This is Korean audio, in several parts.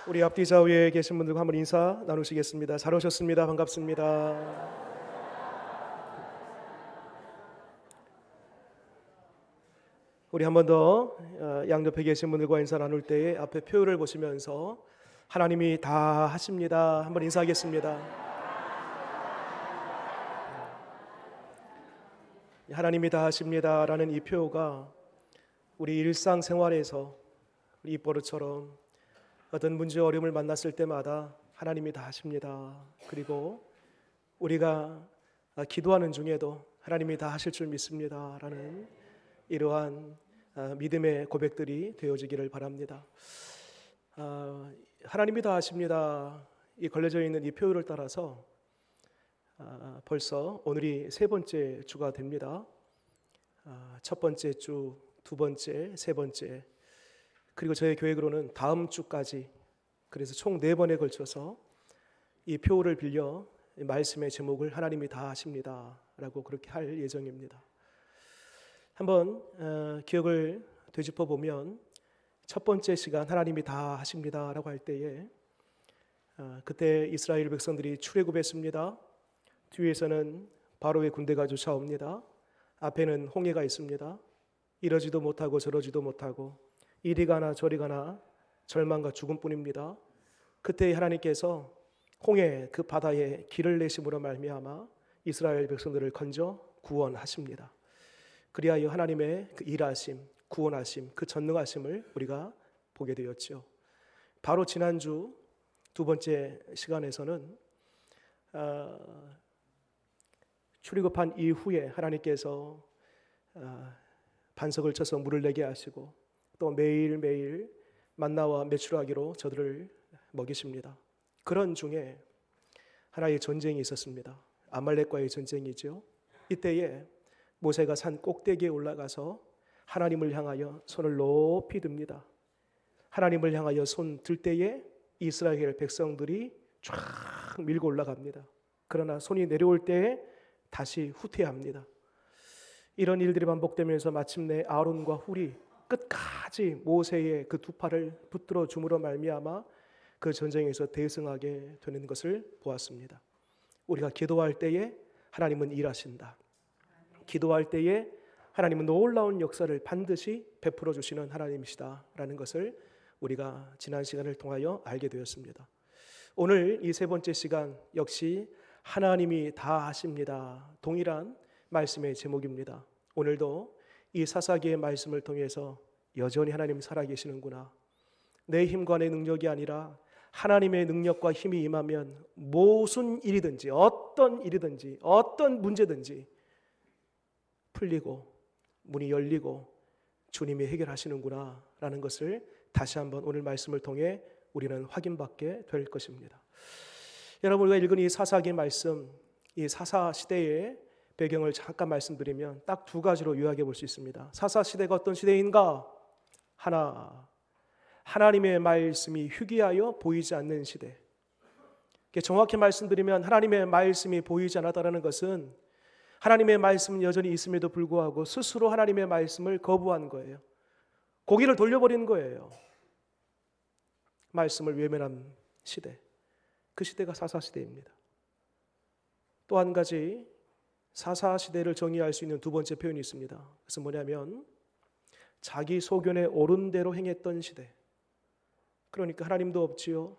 우리 앞뒤 좌우에 계신 분들과 한번 인사 나누시겠습니다. 잘 오셨습니다. 반갑습니다. 우리 한 번 더 양옆에 계신 분들과 인사 나눌 때에 앞에 표를 보시면서 하나님이 다 하십니다. 한번 인사하겠습니다. 하나님이 다 하십니다라는 이 표가 우리 일상생활에서 우리 입버릇처럼 어떤 문제 어려움을 만났을 때마다 하나님이 다 하십니다. 그리고 우리가 기도하는 중에도 하나님이 다 하실 줄 믿습니다라는 이러한 믿음의 고백들이 되어지기를 바랍니다. 하나님이 다 하십니다. 이 걸려져 있는 이 표를 따라서 벌써 오늘이 세 번째 주가 됩니다. 첫 번째 주, 두 번째, 세 번째, 그리고 저의 계획으로는 다음 주까지, 그래서 총 4번에 걸쳐서 이 표를 빌려 말씀의 제목을 하나님이 다 하십니다 라고 그렇게 할 예정입니다. 한번 기억을 되짚어 보면 첫 번째 시간 하나님이 다 하십니다 라고 할 때에 그때 이스라엘 백성들이 출애굽했습니다. 뒤에서는 바로의 군대가 쫓아옵니다. 앞에는 홍해가 있습니다. 이러지도 못하고 저러지도 못하고 이리 가나 저리 가나 절망과 죽음뿐입니다. 그때 하나님께서 홍해 그 바다에 길을 내심으로 말미암아 이스라엘 백성들을 건져 구원하십니다. 그리하여 하나님의 그 일하심, 구원하심, 그 전능하심을 우리가 보게 되었죠. 바로 지난주 두 번째 시간에서는 출애굽한 이후에 하나님께서 반석을 쳐서 물을 내게 하시고 또 매일매일 만나와 메추라기로 저들을 먹이십니다. 그런 중에 하나의 전쟁이 있었습니다. 아말렉과의 전쟁이죠. 이때에 모세가 산 꼭대기에 올라가서 하나님을 향하여 손을 높이 듭니다. 하나님을 향하여 손 들 때에 이스라엘 백성들이 쫙 밀고 올라갑니다. 그러나 손이 내려올 때에 다시 후퇴합니다. 이런 일들이 반복되면서 마침내 아론과 훌이 끝까지 모세의 그 두 팔을 붙들어 줌으로 말미암아 그 전쟁에서 대승하게 되는 것을 보았습니다. 우리가 기도할 때에 하나님은 일하신다. 기도할 때에 하나님은 놀라운 역사를 반드시 베풀어 주시는 하나님이시다라는 것을 우리가 지난 시간을 통하여 알게 되었습니다. 오늘 이 세 번째 시간 역시 하나님이 다 하십니다. 동일한 말씀의 제목입니다. 오늘도 이 사사기의 말씀을 통해서 여전히 하나님 살아계시는구나. 내 힘과 내 능력이 아니라 하나님의 능력과 힘이 임하면 무슨 일이든지 어떤 일이든지 어떤 문제든지 풀리고 문이 열리고 주님이 해결하시는구나 라는 것을 다시 한번 오늘 말씀을 통해 우리는 확인받게 될 것입니다. 여러분, 우리가 읽은 이 사사기 말씀, 이 사사 시대의 배경을 잠깐 말씀드리면 딱 두 가지로 요약해 볼 수 있습니다. 사사 시대가 어떤 시대인가? 하나님의 말씀이 희귀하여 보이지 않는 시대. 정확히 말씀드리면 하나님의 말씀이 보이지 않았다는 것은 하나님의 말씀은 여전히 있음에도 불구하고 스스로 하나님의 말씀을 거부한 거예요. 고개를 돌려버린 거예요. 말씀을 외면한 시대. 그 시대가 사사시대입니다. 또 한 가지 사사시대를 정의할 수 있는 두 번째 표현이 있습니다. 그래서 뭐냐면 자기 소견에 옳은 대로 행했던 시대. 그러니까 하나님도 없지요.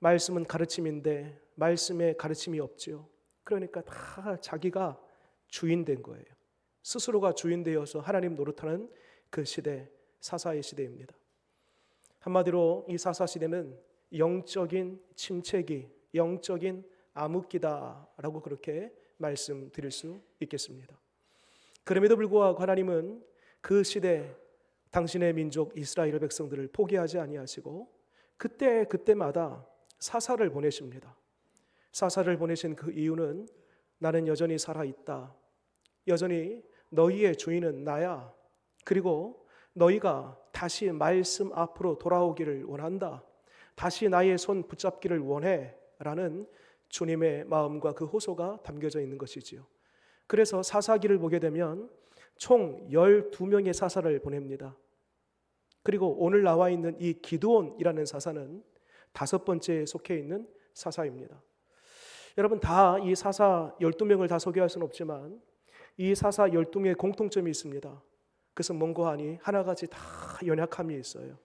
말씀은 가르침인데 말씀에 가르침이 없지요. 그러니까 다 자기가 주인 된 거예요. 스스로가 주인 되어서 하나님 노릇하는 그 시대, 사사의 시대입니다. 한마디로 이 사사시대는 영적인 침체기, 영적인 암흑기다라고 그렇게 말씀드릴 수 있겠습니다. 그럼에도 불구하고 하나님은 그 시대 당신의 민족 이스라엘 백성들을 포기하지 아니하시고 그때마다 사사를 보내십니다. 사사를 보내신 그 이유는 나는 여전히 살아있다. 여전히 너희의 주인은 나야. 그리고 너희가 다시 말씀 앞으로 돌아오기를 원한다. 다시 나의 손 붙잡기를 원해 라는 주님의 마음과 그 호소가 담겨져 있는 것이지요. 그래서 사사기를 보게 되면 총 12명의 사사를 보냅니다. 그리고 오늘 나와 있는 이 기드온이라는 사사는 5번째에 속해 있는 사사입니다. 여러분 다 이 사사 12명을 다 소개할 수는 없지만 이 사사 12명의 공통점이 있습니다. 그것은 뭔고 하니 하나같이 다 연약함이 있어요.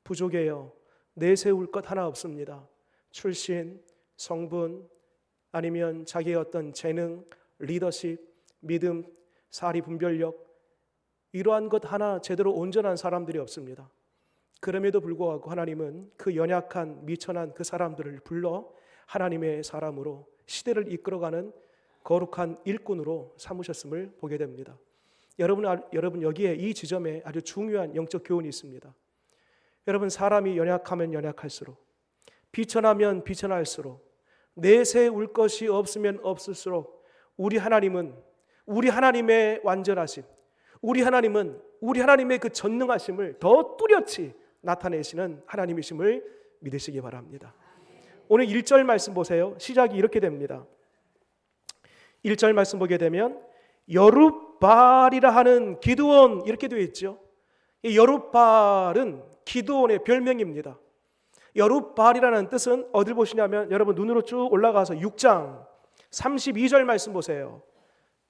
부족해요. 내세울 것 하나 없습니다. 출신, 성분, 아니면 자기의 어떤 재능, 리더십, 믿음, 사리 분별력, 이러한 것 하나 제대로 온전한 사람들이 없습니다. 그럼에도 불구하고 하나님은 그 연약한 미천한 그 사람들을 불러 하나님의 사람으로 시대를 이끌어가는 거룩한 일꾼으로 삼으셨음을 보게 됩니다. 여러분 여기에 이 지점에 아주 중요한 영적 교훈이 있습니다. 여러분 사람이 연약하면 연약할수록, 비천하면 비천할수록, 내세울 것이 없으면 없을수록 우리 하나님은 우리 하나님의 완전하심, 우리 하나님의 그 전능하심을 더 뚜렷이 나타내시는 하나님이심을 믿으시기 바랍니다. 오늘 1절 말씀 보세요. 시작이 이렇게 됩니다. 1절 말씀 보게 되면 여룻바알이라 하는 기드온, 이렇게 되어 있죠. 이 여룻바알은 기드온의 별명입니다. 여룻바알이라는 뜻은 어딜 보시냐면 여러분 눈으로 쭉 올라가서 6장 32절 말씀 보세요.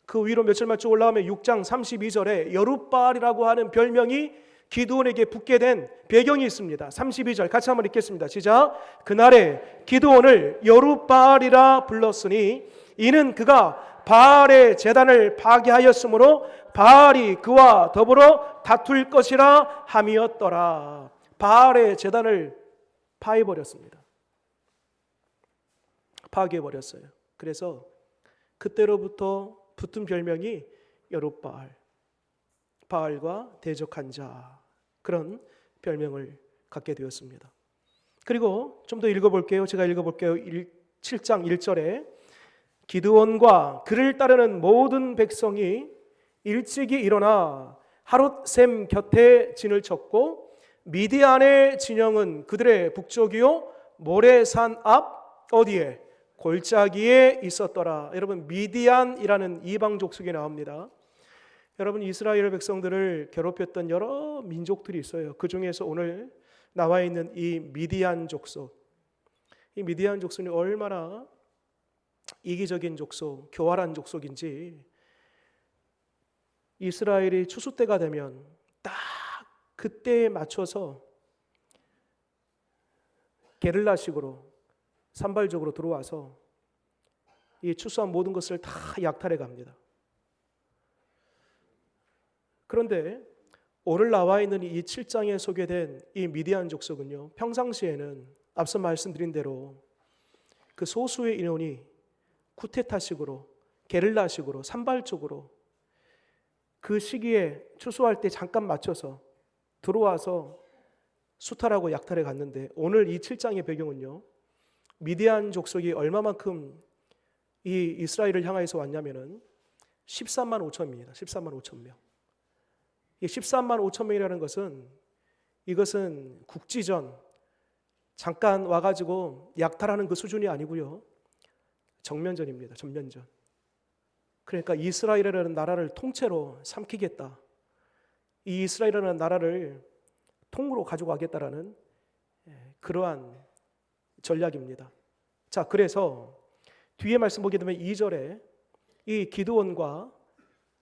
그 위로 몇 절만 쭉 올라가면 6장 32절에 여룻바알이라고 하는 별명이 기드온에게 붙게 된 배경이 있습니다. 32절 같이 한번 읽겠습니다. 시작. 그날에 기드온을 여룻바알이라 불렀으니 이는 그가 바알의 제단을 파괴하였으므로 바알이 그와 더불어 다툴 것이라 함이었더라. 바알의 제단을 파해버렸습니다. 파괴해버렸어요. 그래서 그때로부터 붙은 별명이 여룻바알, 바알과 대적한 자, 그런 별명을 갖게 되었습니다. 그리고 좀 더 읽어볼게요. 제가 읽어볼게요. 7장 1절에 기드온과 그를 따르는 모든 백성이 일찍이 일어나 하롯셈 곁에 진을 쳤고 미디안의 진영은 그들의 북쪽이요 모레산 앞 어디에? 골짜기에 있었더라. 여러분 미디안이라는 이방 족속이 나옵니다. 여러분 이스라엘 백성들을 괴롭혔던 여러 민족들이 있어요. 그 중에서 오늘 나와 있는 이 미디안 족속, 이 미디안 족속이 얼마나 이기적인 족속, 교활한 족속인지 이스라엘이 추수 때가 되면 딱 그때에 맞춰서 게릴라식으로 산발적으로 들어와서 이 추수한 모든 것을 다 약탈해 갑니다. 그런데 오늘 나와 있는 이 7장에 소개된 이 미디안 족속은요, 평상시에는 앞서 말씀드린 대로 그 소수의 인원이 쿠데타식으로, 게릴라식으로, 산발적으로 그 시기에 추수할 때 잠깐 맞춰서 들어와서 수탈하고 약탈해 갔는데, 오늘 이 7장의 배경은요, 미디안 족속이 얼마만큼 이 이스라엘을 향해서 왔냐면은 13만 5천입니다. 13만 5천 명. 이 13만 5천 명이라는 것은 이것은 국지전 잠깐 와가지고 약탈하는 그 수준이 아니고요, 정면전입니다. 전면전. 그러니까 이스라엘이라는 나라를 통째로 삼키겠다, 이 이스라엘이라는 나라를 통으로 가지고 가겠다라는 그러한 전략입니다. 자, 그래서 뒤에 말씀 보게 되면 2절에 이 기드온과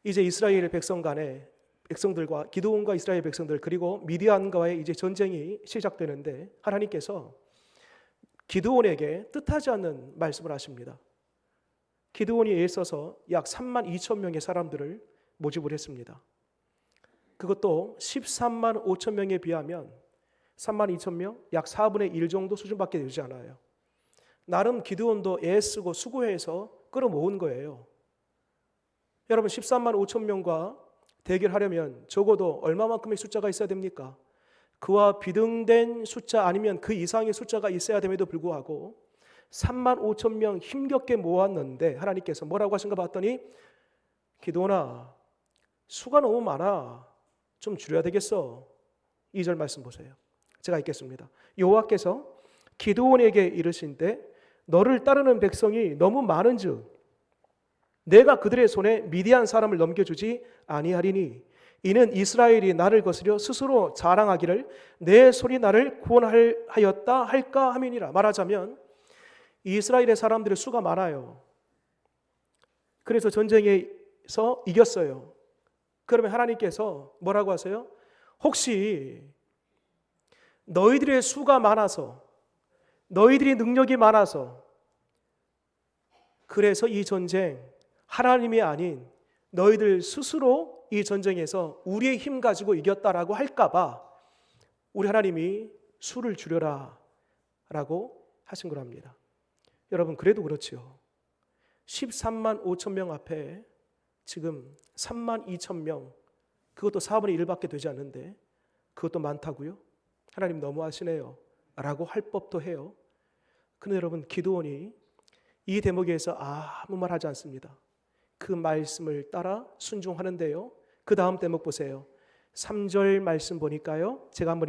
이제 이스라엘 백성 간의 백성들과, 기드온과 이스라엘 백성들 그리고 미디안과의 이제 전쟁이 시작되는데 하나님께서 기드온에게 뜻하지 않는 말씀을 하십니다. 기드온이 애써서 약 3만 2천 명의 사람들을 모집을 했습니다. 그것도 13만 5천 명에 비하면 3만 2천 명, 약 4분의 1 정도 수준밖에 되지 않아요. 나름 기드온도 애쓰고 수고해서 끌어모은 거예요. 여러분 13만 5천 명과 대결하려면 적어도 얼마만큼의 숫자가 있어야 됩니까? 그와 비등된 숫자 아니면 그 이상의 숫자가 있어야 됨에도 불구하고 3만 5천 명 힘겹게 모았는데 하나님께서 뭐라고 하신가 봤더니, 기드온아, 수가 너무 많아, 좀 줄여야 되겠어. 2절 말씀 보세요. 제가 읽겠습니다. 여호와께서 기드온에게 이르신대 너를 따르는 백성이 너무 많은즉 내가 그들의 손에 미디안 사람을 넘겨주지 아니하리니 이는 이스라엘이 나를 거스려 스스로 자랑하기를 내 손이 나를 구원하였다 할까 함이니라. 말하자면 이스라엘의 사람들의 수가 많아요. 그래서 전쟁에서 이겼어요. 그러면 하나님께서 뭐라고 하세요? 혹시 너희들의 수가 많아서, 너희들이 능력이 많아서, 그래서 이 전쟁 하나님이 아닌 너희들 스스로 이 전쟁에서 우리의 힘 가지고 이겼다라고 할까봐 우리 하나님이 수를 줄여라 라고 하신 거랍니다. 여러분, 그래도 그렇지요. 13만 5천 명 앞에 지금 3만 2천 명, 그것도 4분의 1밖에 되지 않는데 그것도 많다고요? 하나님 너무하시네요 라고 할 법도 해요. 그런데 여러분, 기드온이 이 대목에서 아무 말 하지 않습니다. 그 말씀을 따라 순종하는데요, 그 다음 대목 보세요. 3절 말씀 보니까요, 제가 한번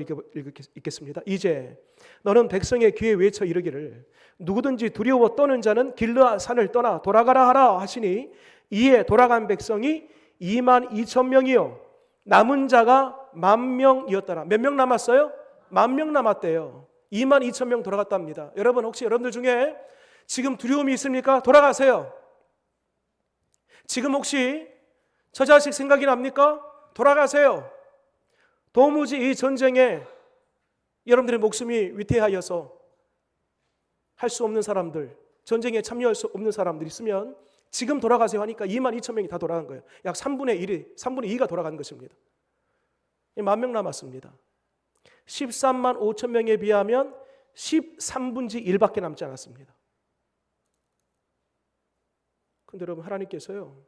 읽겠습니다. 이제 너는 백성의 귀에 외쳐 이르기를 누구든지 두려워 떠는 자는 길르앗 산을 떠나 돌아가라 하라 하시니 이에 돌아간 백성이 2만 2천 명이요 남은 자가 10,000명이었더라. 몇 명 남았어요? 10,000명 남았대요. 2만 2천 명 돌아갔답니다. 여러분, 혹시 여러분들 중에 지금 두려움이 있습니까? 돌아가세요. 지금 혹시 저 자식 생각이 납니까? 돌아가세요. 도무지 이 전쟁에 여러분들의 목숨이 위태하여서 할 수 없는 사람들, 전쟁에 참여할 수 없는 사람들 있으면 지금 돌아가세요 하니까 2만 2천 명이 다 돌아간 거예요. 약 3분의 2가 돌아간 것입니다. 10,000명 남았습니다. 13만 5천 명에 비하면 13분의 1밖에 남지 않았습니다. 그런데 여러분, 하나님께서요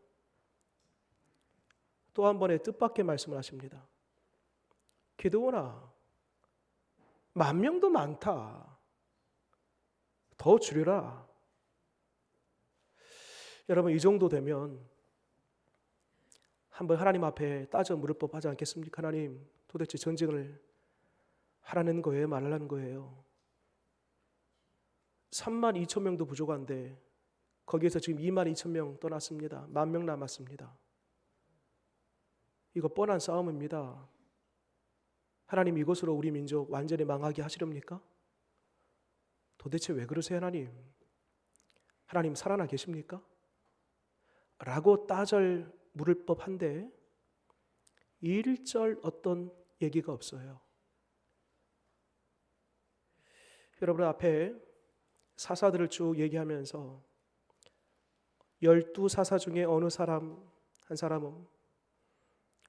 또 한 번의 뜻밖의 말씀을 하십니다. 기드온아, 10,000명도 많다. 더 줄여라. 여러분, 이 정도 되면 한번 하나님 앞에 따져 물을 법하지 않겠습니까? 하나님, 도대체 전쟁을 하라는 거예요? 말하라는 거예요? 3만 2천 명도 부족한데 거기에서 지금 2만 2천 명 떠났습니다. 10,000명 남았습니다. 이거 뻔한 싸움입니다. 하나님, 이것으로 우리 민족 완전히 망하게 하시렵니까? 도대체 왜 그러세요, 하나님? 하나님 살아나 계십니까? 라고 따져 물을 법한데 1절 어떤 얘기가 없어요. 여러분 앞에 사사들을 쭉 얘기하면서 12사사 중에 어느 사람 한 사람은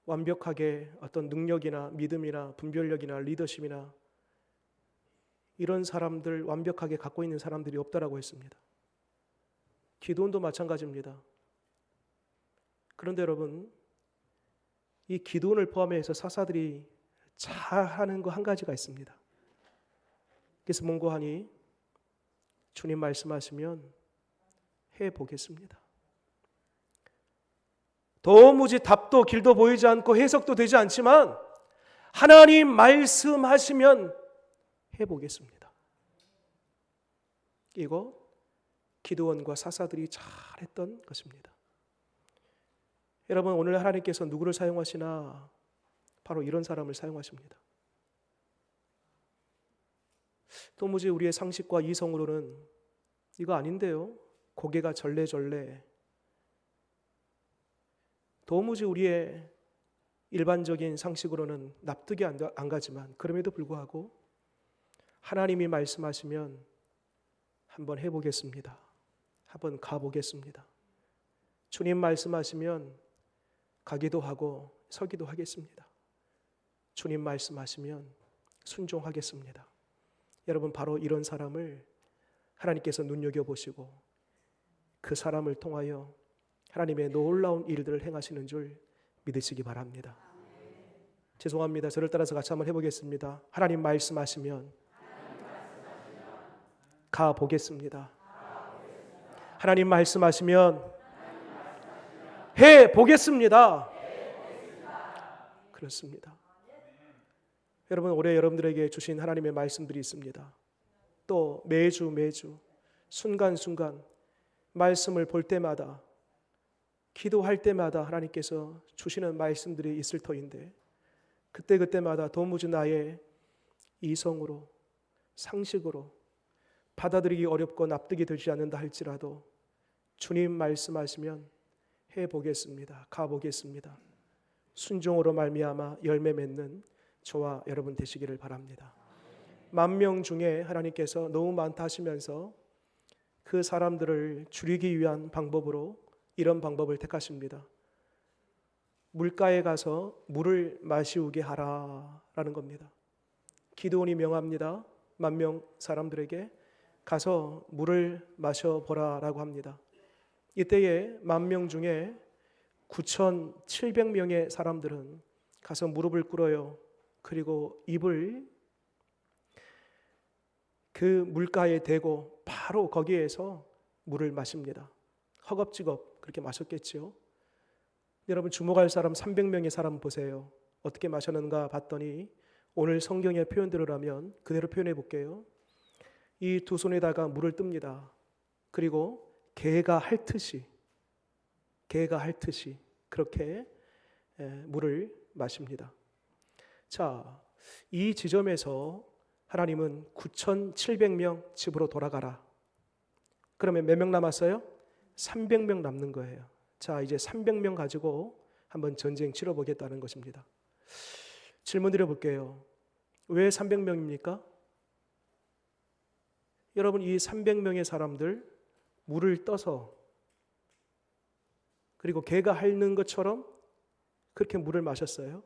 완벽하게 어떤 능력이나 믿음이나 분별력이나 리더십이나 이런 사람들 완벽하게 갖고 있는 사람들이 없다라고 했습니다. 기드온도 마찬가지입니다. 그런데 여러분, 이 기드온을 포함해서 사사들이 잘하는 거 한 가지가 있습니다. 그래서 문고하니 주님 말씀하시면 해보겠습니다. 도무지 답도 길도 보이지 않고 해석도 되지 않지만 하나님 말씀하시면 해보겠습니다. 이거 기드온과 사사들이 잘했던 것입니다. 여러분, 오늘 하나님께서 누구를 사용하시나? 바로 이런 사람을 사용하십니다. 도무지 우리의 상식과 이성으로는 이거 아닌데요, 고개가 절레절레, 도무지 우리의 일반적인 상식으로는 납득이 안 가지만 그럼에도 불구하고 하나님이 말씀하시면 한번 해보겠습니다. 한번 가보겠습니다. 주님 말씀하시면 가기도 하고 서기도 하겠습니다. 주님 말씀하시면 순종하겠습니다. 여러분, 바로 이런 사람을 하나님께서 눈여겨보시고 그 사람을 통하여 하나님의 놀라운 일들을 행하시는 줄 믿으시기 바랍니다. 죄송합니다. 저를 따라서 같이 한번 해보겠습니다. 하나님 말씀하시면 가보겠습니다. 하나님 말씀하시면 해보겠습니다. 그렇습니다. 여러분, 올해 여러분들에게 주신 하나님의 말씀들이 있습니다. 또 매주 순간순간 말씀을 볼 때마다 기도할 때마다 하나님께서 주시는 말씀들이 있을 터인데 그때마다 도무지 나의 이성으로 상식으로 받아들이기 어렵고 납득이 되지 않는다 할지라도 주님 말씀하시면 해보겠습니다. 가보겠습니다. 순종으로 말미암아 열매 맺는 저와 여러분 되시기를 바랍니다. 10,000명 중에 하나님께서 너무 많다 하시면서 그 사람들을 줄이기 위한 방법으로 이런 방법을 택하십니다. 물가에 가서 물을 마시우게 하라라는 겁니다. 기드온이 명합니다. 10,000명 사람들에게 가서 물을 마셔보라라고 합니다. 이때에 10,000명 중에 9,700명의 사람들은 가서 무릎을 꿇어요. 그리고 입을 그 물가에 대고 바로 거기에서 물을 마십니다. 허겁지겁 그렇게 마셨겠지요. 여러분 주목할 사람 300명의 사람 보세요. 어떻게 마셨는가 봤더니 오늘 성경의 표현대로라면 그대로 표현해 볼게요. 이 두 손에다가 물을 뜹니다. 그리고 개가 핥듯이 그렇게 물을 마십니다. 자, 이 지점에서 하나님은 9,700명 집으로 돌아가라. 그러면 몇 명 남았어요? 300명 남는 거예요. 자, 이제 300명 가지고 한번 전쟁 치러보겠다는 것입니다. 질문 드려볼게요. 왜 300명입니까? 여러분 이 300명의 사람들 물을 떠서 그리고 개가 핥는 것처럼 그렇게 물을 마셨어요.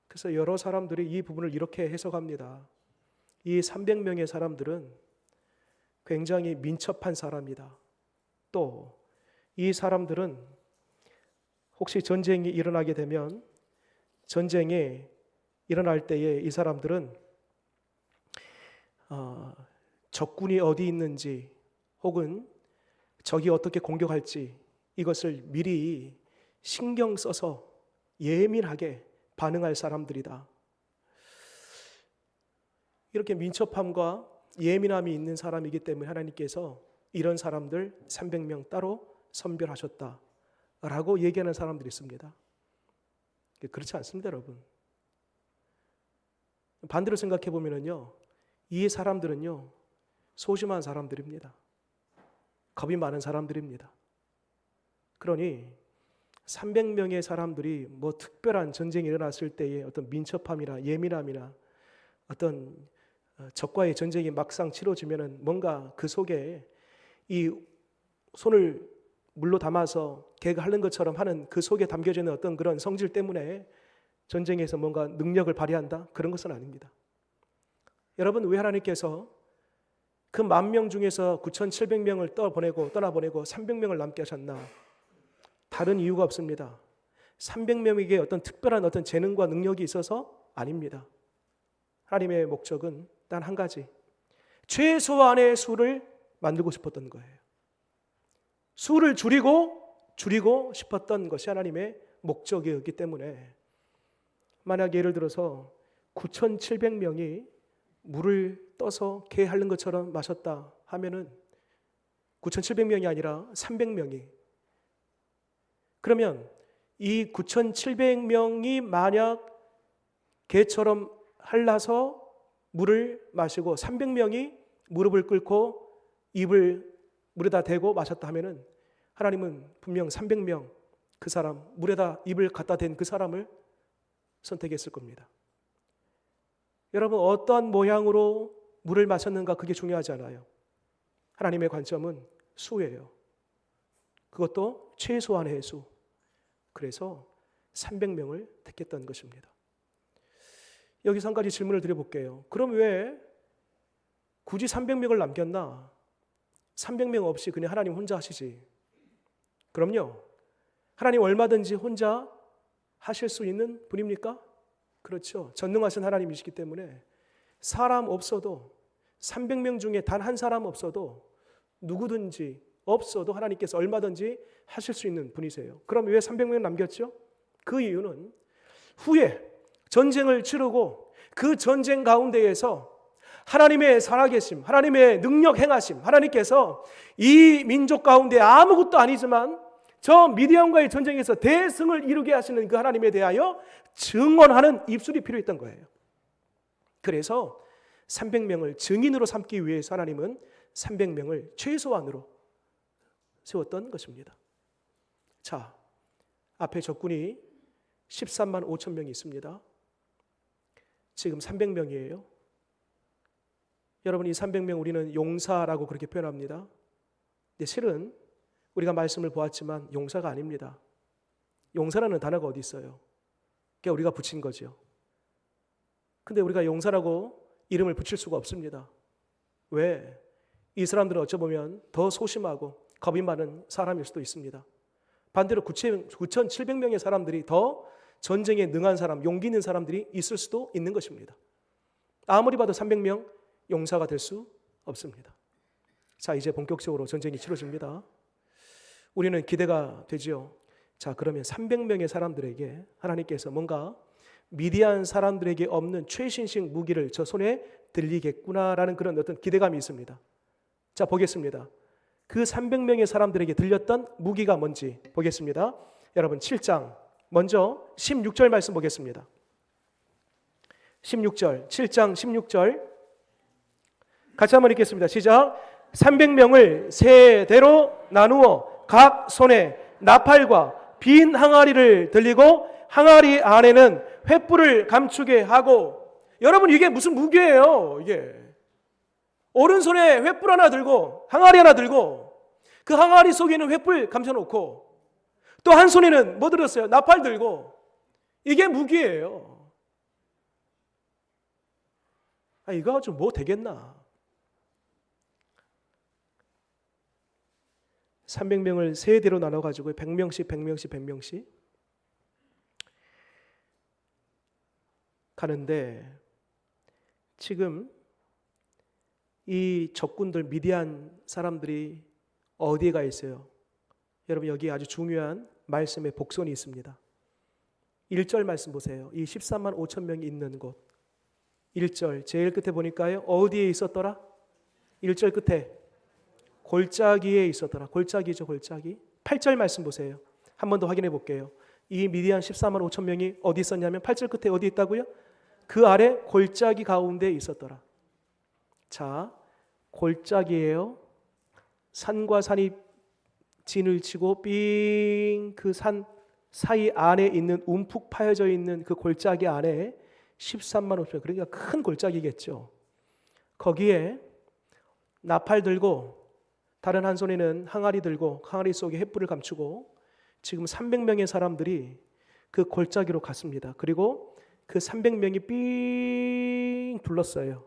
그래서 여러 사람들이 이 부분을 이렇게 해석합니다. 이 300명의 사람들은 굉장히 민첩한 사람이다. 또 이 사람들은 혹시 전쟁이 일어나게 되면 전쟁이 일어날 때에 이 사람들은 적군이 어디 있는지 혹은 적이 어떻게 공격할지 이것을 미리 신경 써서 예민하게 반응할 사람들이다. 이렇게 민첩함과 예민함이 있는 사람이기 때문에 하나님께서 이런 사람들 300명 따로 선별하셨다라고 얘기하는 사람들이 있습니다. 그렇지 않습니다, 여러분. 반대로 생각해 보면요, 이 사람들은요 소심한 사람들입니다. 겁이 많은 사람들입니다. 그러니 300명의 사람들이 뭐 특별한 전쟁이 일어났을 때의 어떤 민첩함이나 예민함이나 어떤 적과의 전쟁이 막상 치러지면은 뭔가 그 속에 이 손을 물로 담아서 개가 핥는 것처럼 하는 그 속에 담겨져 있는 어떤 그런 성질 때문에 전쟁에서 뭔가 능력을 발휘한다? 그런 것은 아닙니다. 여러분 왜 하나님께서 그 10,000명 중에서 9,700명을 떠나보내고 300명을 남게 하셨나? 다른 이유가 없습니다. 300명에게 어떤 특별한 어떤 재능과 능력이 있어서 아닙니다. 하나님의 목적은 단 한 가지, 최소한의 수를 만들고 싶었던 거예요. 수를 줄이고 싶었던 것이 하나님의 목적이었기 때문에 만약 예를 들어서 9,700명이 물을 떠서 개 핥는 것처럼 마셨다 하면은 9,700명이 아니라 300명이, 그러면 이 9,700명이 만약 개처럼 핥아서 물을 마시고 300명이 무릎을 꿇고 입을 물에다 대고 마셨다 하면은 하나님은 분명 300명 그 사람 물에다 입을 갖다 댄 그 사람을 선택했을 겁니다. 여러분 어떠한 모양으로 물을 마셨는가 그게 중요하지 않아요. 하나님의 관점은 수예요. 그것도 최소한의 수. 그래서 300명을 택했던 것입니다. 여기서 한 가지 질문을 드려볼게요. 그럼 왜 굳이 300명을 남겼나? 300명 없이 그냥 하나님 혼자 하시지. 그럼요. 하나님 얼마든지 혼자 하실 수 있는 분입니까? 그렇죠. 전능하신 하나님이시기 때문에 사람 없어도 300명 중에 단 한 사람 없어도 누구든지 없어도 하나님께서 얼마든지 하실 수 있는 분이세요. 그럼 왜 300명 남겼죠? 그 이유는 후에 전쟁을 치르고 그 전쟁 가운데에서 하나님의 살아계심, 하나님의 능력 행하심, 하나님께서 이 민족 가운데 아무것도 아니지만 저 미디안과의 전쟁에서 대승을 이루게 하시는 그 하나님에 대하여 증언하는 입술이 필요했던 거예요. 그래서 300명을 증인으로 삼기 위해서 하나님은 300명을 최소한으로 세웠던 것입니다. 자, 앞에 적군이 13만 5천 명이 있습니다. 지금 300명이에요. 여러분, 이 300명 우리는 용사라고 그렇게 표현합니다. 근데 실은 우리가 말씀을 보았지만 용사가 아닙니다. 용사라는 단어가 어디 있어요? 그게 우리가 붙인 거죠. 근데 우리가 용사라고 이름을 붙일 수가 없습니다. 왜? 이 사람들은 어쩌보면 더 소심하고 겁이 많은 사람일 수도 있습니다. 반대로 9,700명의 사람들이 더 전쟁에 능한 사람, 용기 있는 사람들이 있을 수도 있는 것입니다. 아무리 봐도 300명 용사가 될 수 없습니다. 자, 이제 본격적으로 전쟁이 치러집니다. 우리는 기대가 되지요. 자, 그러면 300명의 사람들에게 하나님께서 뭔가 미디안 사람들에게 없는 최신식 무기를 저 손에 들리겠구나라는 그런 어떤 기대감이 있습니다. 자, 보겠습니다. 그 300명의 사람들에게 들렸던 무기가 뭔지 보겠습니다. 여러분 7장 먼저 16절 말씀 보겠습니다. 16절, 7장 16절 같이 한번 읽겠습니다. 시작. 300명을 세 대로 나누어 각 손에 나팔과 빈 항아리를 들리고 항아리 안에는 횃불을 감추게 하고. 여러분, 이게 무슨 무기예요? 이게 오른손에 횃불 하나 들고 항아리 하나 들고 그 항아리 속에 있는 횃불 감춰놓고 또 한 손에는 뭐 들었어요? 나팔 들고. 이게 무기예요. 이거 가지고 뭐 되겠나? 300명을 세 대로 나눠가지고 100명씩 100명씩 100명씩 가는데, 지금 이 적군들 미디안 사람들이 어디에 가 있어요? 여러분, 여기 아주 중요한 말씀의 복선이 있습니다. 1절 말씀 보세요. 이 13만 5천 명이 있는 곳 1절 제일 끝에 보니까요, 어디에 있었더라? 1절 끝에 골짜기에 있었더라. 골짜기죠, 골짜기. 8절 말씀 보세요. 한 번 더 확인해 볼게요. 이 미디안 14만 5천 명이 어디 있었냐면 8절 끝에 어디 있다고요? 그 아래 골짜기 가운데 있었더라. 자, 골짜기예요. 산과 산이 진을 치고 삥 그 산 사이 안에 있는 움푹 파여져 있는 그 골짜기 안에 13만 5천 명, 그러니까 큰 골짜기겠죠. 거기에 나팔 들고 다른 한 손에는 항아리 들고 항아리 속에 횃불을 감추고 지금 300명의 사람들이 그 골짜기로 갔습니다. 그리고 그 300명이 삥 둘렀어요.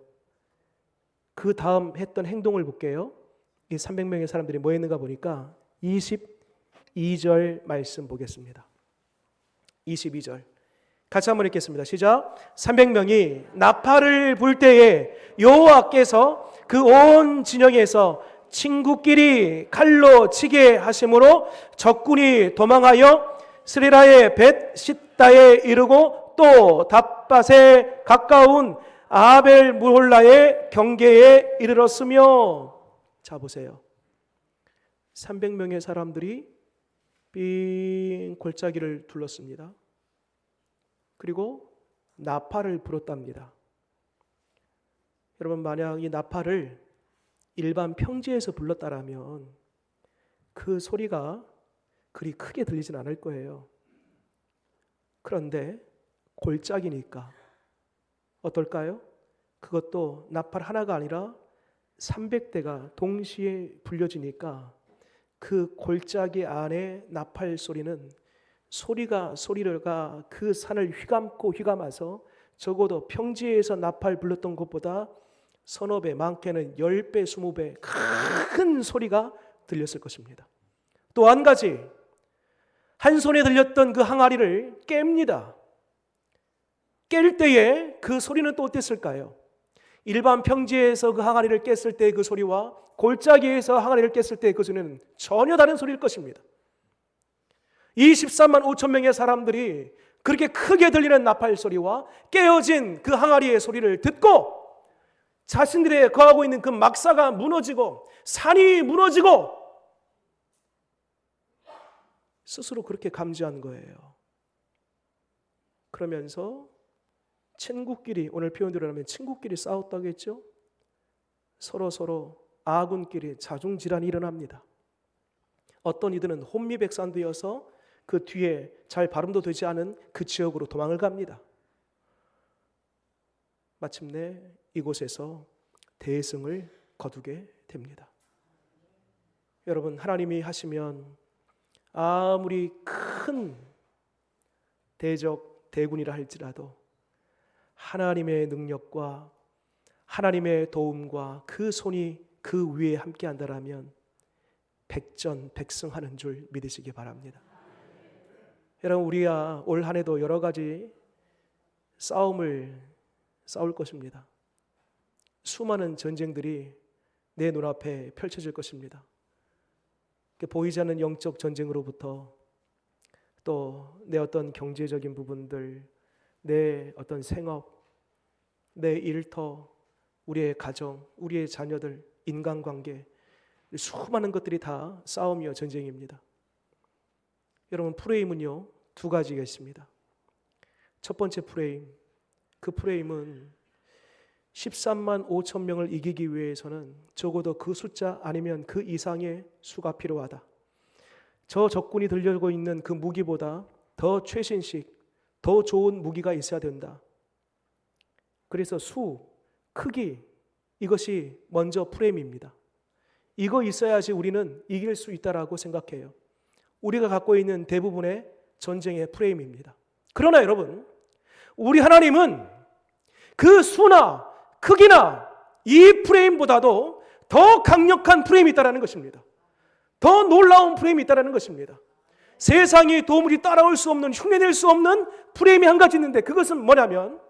그 다음 했던 행동을 볼게요. 이 300명의 사람들이 뭐 했는가 보니까 22절 말씀 보겠습니다. 22절 같이 한번 읽겠습니다. 시작. 300명이 나팔을 불 때에 여호와께서 그 온 진영에서 친구끼리 칼로 치게 하심으로 적군이 도망하여 스리라의 벳시다에 이르고 또 답밭에 가까운 아벨 무홀라의 경계에 이르렀으며. 자, 보세요. 300명의 사람들이 빙 골짜기를 둘렀습니다. 그리고 나팔을 불었답니다. 여러분, 만약 이 나팔을 일반 평지에서 불렀다라면 그 소리가 그리 크게 들리진 않을 거예요. 그런데 골짜기니까 어떨까요? 그것도 나팔 하나가 아니라 300대가 동시에 불려지니까 그 골짜기 안에 나팔 소리는 소리가 그 산을 휘감고 휘감아서 적어도 평지에서 나팔 불렀던 것보다 서너 배, 많게는 10배, 20배 큰 소리가 들렸을 것입니다. 또 한 가지, 한 손에 들렸던 그 항아리를 깹니다. 깰 때에 그 소리는 또 어땠을까요? 일반 평지에서 그 항아리를 깼을 때 그 소리와 골짜기에서 항아리를 깼을 때 그 소리는 전혀 다른 소리일 것입니다. 이 13만 5천 명의 사람들이 그렇게 크게 들리는 나팔 소리와 깨어진 그 항아리의 소리를 듣고 자신들의 거하고 있는 그 막사가 무너지고 산이 무너지고 스스로 그렇게 감지한 거예요. 그러면서 친구끼리, 오늘 표현대로 하면 친구끼리 싸웠다겠죠? 서로 아군끼리 자중질환이 일어납니다. 어떤 이들은 혼미백산되어서 그 뒤에 잘 발음도 되지 않은 그 지역으로 도망을 갑니다. 마침내 이곳에서 대승을 거두게 됩니다. 여러분, 하나님이 하시면 아무리 큰 대적 대군이라 할지라도 하나님의 능력과 하나님의 도움과 그 손이 그 위에 함께 한다라면 백전백승하는 줄 믿으시기 바랍니다. 여러분, 우리가 올 한 해도 여러 가지 싸울 것입니다. 수많은 전쟁들이 내 눈앞에 펼쳐질 것입니다. 보이지 않는 영적 전쟁으로부터 또 내 어떤 경제적인 부분들, 내 어떤 생업, 내 일터, 우리의 가정, 우리의 자녀들, 인간관계, 수많은 것들이 다 싸움이요 전쟁입니다. 여러분, 프레임은요 두 가지가 있습니다. 첫 번째 프레임, 그 프레임은 13만 5천 명을 이기기 위해서는 적어도 그 숫자 아니면 그 이상의 수가 필요하다. 저 적군이 들려오고 있는 그 무기보다 더 최신식, 더 좋은 무기가 있어야 된다. 그래서 수, 크기, 이것이 먼저 프레임입니다. 이거 있어야지 우리는 이길 수 있다라고 생각해요. 우리가 갖고 있는 대부분의 전쟁의 프레임입니다. 그러나 여러분, 우리 하나님은 그 수나 크기나 이 프레임보다도 더 강력한 프레임이 있다는 것입니다. 더 놀라운 프레임이 있다는 것입니다. 세상이 도무지 따라올 수 없는, 흉내낼 수 없는 프레임이 한 가지 있는데 그것은 뭐냐면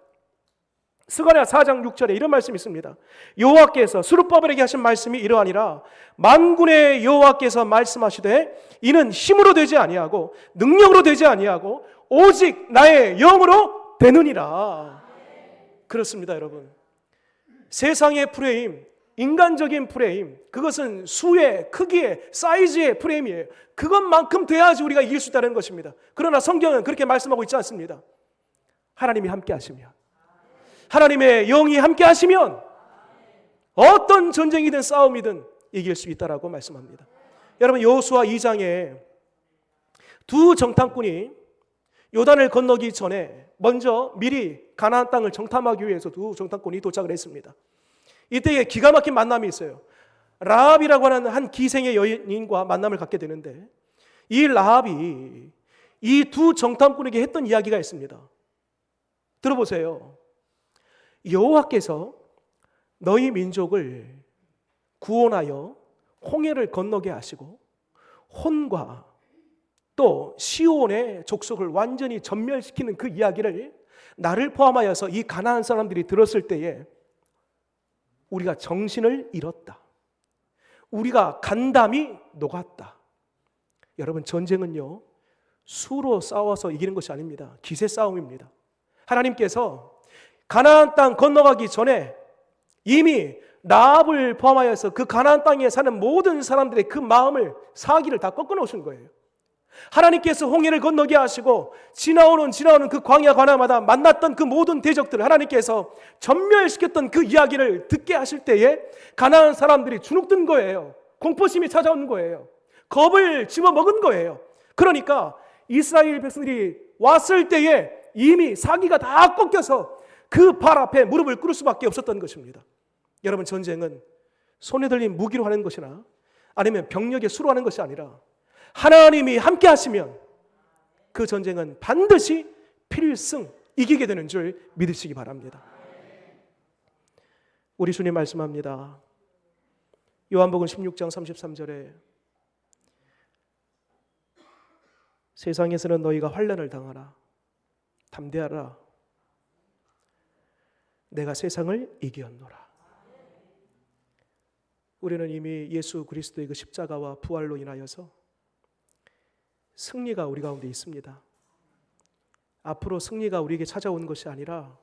스가랴 4장 6절에 이런 말씀이 있습니다. 여호와께서 스룹바벨에게 하신 말씀이 이러하니라. 만군의 여호와께서 말씀하시되 이는 힘으로 되지 아니하고 능력으로 되지 아니하고 오직 나의 영으로 되느니라. 그렇습니다, 여러분. 세상의 프레임, 인간적인 프레임, 그것은 수의, 크기의, 사이즈의 프레임이에요. 그것만큼 돼야지 우리가 이길 수 있다는 것입니다. 그러나 성경은 그렇게 말씀하고 있지 않습니다. 하나님이 함께 하시면, 하나님의 영이 함께 하시면 어떤 전쟁이든 싸움이든 이길 수 있다라고 말씀합니다. 여러분, 여호수아 2장에 두 정탐꾼이 요단을 건너기 전에 먼저 미리 가나안 땅을 정탐하기 위해서 두 정탐꾼이 도착을 했습니다. 이때에 기가 막힌 만남이 있어요. 라합이라고 하는 한 기생의 여인과 만남을 갖게 되는데 이 라합이 이 두 정탐꾼에게 했던 이야기가 있습니다. 들어보세요. 여호와께서 너희 민족을 구원하여 홍해를 건너게 하시고 혼과 또 시온의 족속을 완전히 전멸시키는 그 이야기를 나를 포함하여서 이 가나안 사람들이 들었을 때에 우리가 정신을 잃었다. 우리가 간담이 녹았다. 여러분, 전쟁은요 수로 싸워서 이기는 것이 아닙니다. 기세 싸움입니다. 하나님께서 가나안 땅 건너가기 전에 이미 라합을 포함하여서 그 가나안 땅에 사는 모든 사람들의 그 마음을, 사기를 다 꺾어 놓으신 거예요. 하나님께서 홍해를 건너게 하시고 지나오는 그 광야 관하마다 만났던 그 모든 대적들을 하나님께서 전멸시켰던 그 이야기를 듣게 하실 때에 가나안 사람들이 주눅든 거예요. 공포심이 찾아오는 거예요. 겁을 집어먹은 거예요. 그러니까 이스라엘 백성들이 왔을 때에 이미 사기가 다 꺾여서 그 발 앞에 무릎을 꿇을 수밖에 없었던 것입니다. 여러분, 전쟁은 손에 들린 무기로 하는 것이나 아니면 병력의 수로 하는 것이 아니라 하나님이 함께 하시면 그 전쟁은 반드시 필승, 이기게 되는 줄 믿으시기 바랍니다. 우리 주님 말씀합니다. 요한복음 16장 33절에 세상에서는 너희가 환난을 당하라. 담대하라. 내가 세상을 이기었노라. 우리는 이미 예수 그리스도의 그 십자가와 부활로 인하여서 승리가 우리 가운데 있습니다. 앞으로 승리가 우리에게 찾아오는 것이 아니라,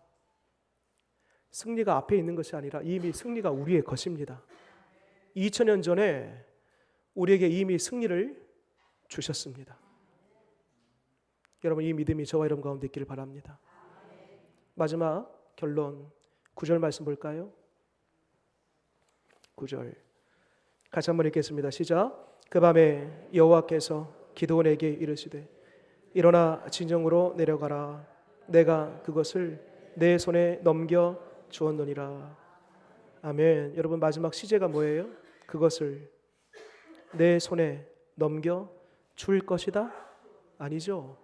승리가 앞에 있는 것이 아니라 이미 승리가 우리의 것입니다. 2000년 전에 우리에게 이미 승리를 주셨습니다. 여러분 이 믿음이 저와 여러분 가운데 있기를 바랍니다. 마지막 결론 9절 말씀 볼까요? 9절 같이 한번 읽겠습니다. 시작. 그 밤에 여호와께서 기드온에게 이르시되 일어나 진정으로 내려가라. 내가 그것을 내 손에 넘겨 주었느니라. 아멘. 여러분 마지막 시제가 뭐예요? 그것을 내 손에 넘겨 줄 것이다? 아니죠.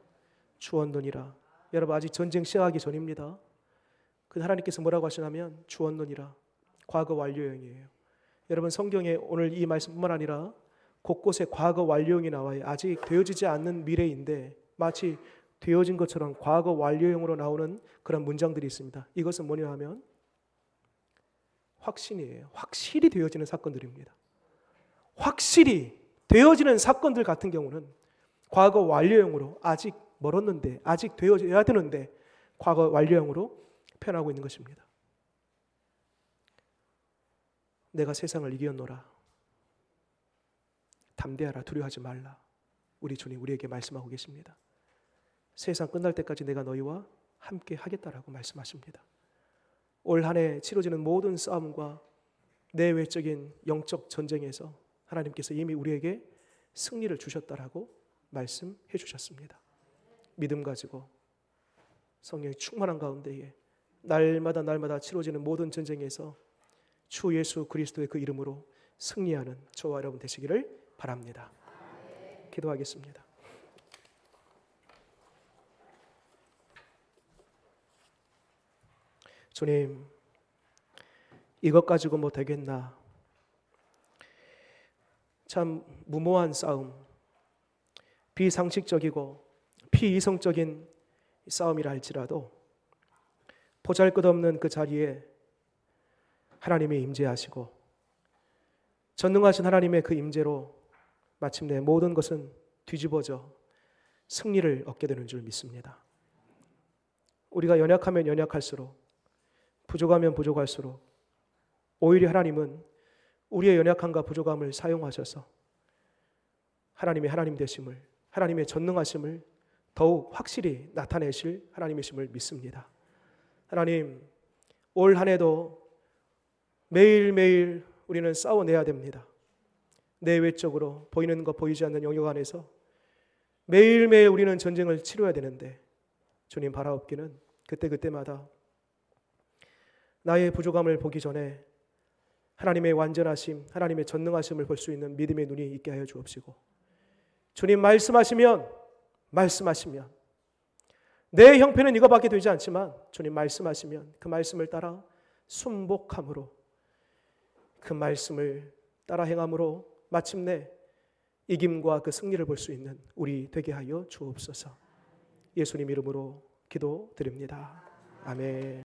주었느니라. 여러분 아직 전쟁 시작하기 전입니다. 그 하나님께서 뭐라고 하시냐면 주었느니라. 과거 완료형이에요. 여러분 성경에 오늘 이 말씀뿐만 아니라 곳곳에 과거 완료형이 나와요. 아직 되어지지 않는 미래인데 마치 되어진 것처럼 과거 완료형으로 나오는 그런 문장들이 있습니다. 이것은 뭐냐 하면 확신이에요. 확실히 되어지는 사건들입니다. 확실히 되어지는 사건들 같은 경우는 과거 완료형으로 아직 멀었는데 아직 되어져야 되는데 과거 완료형으로 표현하고 있는 것입니다. 내가 세상을 이겼노라. 담대하라. 두려워하지 말라. 우리 주님 우리에게 말씀하고 계십니다. 세상 끝날 때까지 내가 너희와 함께 하겠다라고 말씀하십니다. 올 한 해 치러지는 모든 싸움과 내외적인 영적 전쟁에서 하나님께서 이미 우리에게 승리를 주셨다라고 말씀해 주셨습니다. 믿음 가지고 성령이 충만한 가운데에 날마다 치러지는 모든 전쟁에서 주 예수 그리스도의 그 이름으로 승리하는 저와 여러분 되시기를 바랍니다. 기도하겠습니다. 주님, 이것 가지고 뭐 되겠나? 참 무모한 싸움, 비상식적이고 비이성적인 싸움이라 할지라도 보잘것없는 그 자리에 하나님이 임재하시고 전능하신 하나님의 그 임재로 마침내 모든 것은 뒤집어져 승리를 얻게 되는 줄 믿습니다. 우리가 연약하면 연약할수록 부족하면 부족할수록 오히려 하나님은 우리의 연약함과 부족함을 사용하셔서 하나님의 하나님 되심을, 하나님의 전능하심을 더욱 확실히 나타내실 하나님이심을 믿습니다. 하나님, 올 한 해도 매일매일 우리는 싸워내야 됩니다. 내외적으로 보이는 것 보이지 않는 영역 안에서 매일매일 우리는 전쟁을 치러야 되는데 주님 바라옵기는 그때마다 나의 부족함을 보기 전에 하나님의 완전하심, 하나님의 전능하심을 볼 수 있는 믿음의 눈이 있게 하여 주옵시고 주님 말씀하시면 내 형편은 이거밖에 되지 않지만 주님 말씀하시면 그 말씀을 따라 순복함으로 그 말씀을 따라 행함으로 마침내 이김과 그 승리를 볼 수 있는 우리 되게 하여 주옵소서. 예수님 이름으로 기도드립니다. 아멘.